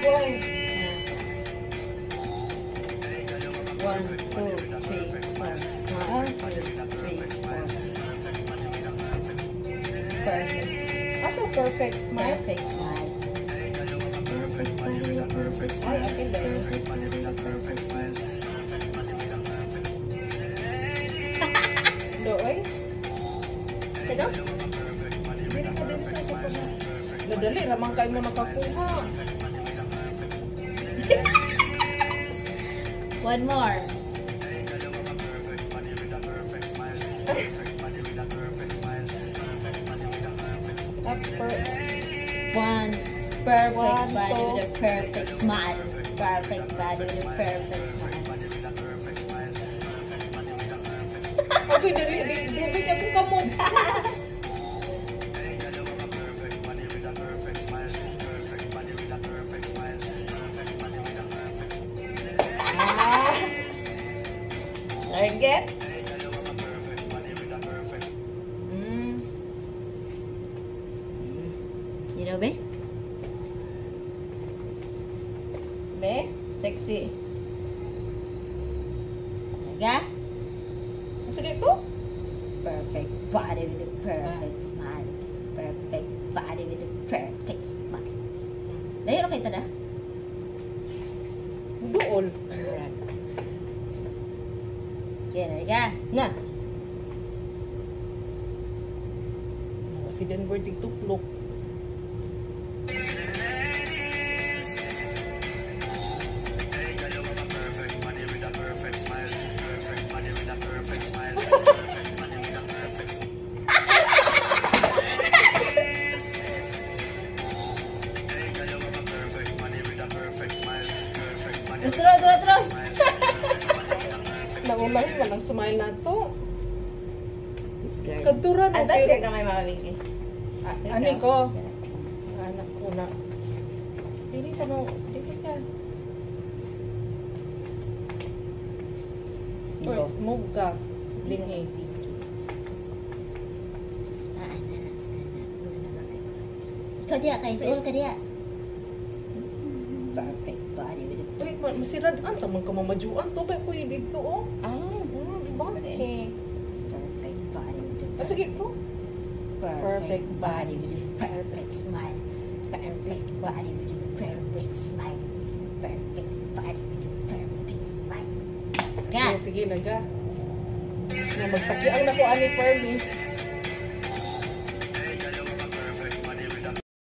1, 2, 3, 4. 1, 2, 3, 4. Perfect. Asa perfect smile? Perfect smile. Ay, akin ba yun? Doy? Ano? Dili ka. Nadali, ramang kayo mo nakakuha. One more. One perfect body with a perfect smile. Perfect body with a perfect smile. Okay, dili ka kung kamot. Target. You know, be? Be? Sexy. Talaga? Sige to. Perfect body with a perfect smile. Perfect body with a perfect smile. Dahil okay tada? Duol. Okay, talaga. Na. Si Denver tigtuklok. Terus. Naulahin mo lang smile na to. This girl. Kaduran mo. Advance ka kamay, Mama Vicky. Ani ko. Anak ko na. Dili ka mo. Dili ka. First, move ka. Dinhi. Ikaw diya, kay suol ka diya. Perfect body with a Uy, masirad ang tamang ka mamajuan to. Ba kuya dito oh. Okay. Perfect body with a Sige to. perfect body with a perfect smile. Perfect body with a perfect smile. Perfect body with a perfect smile. Ga. Sige, naga. Na magtakiang na ko ani Fermi.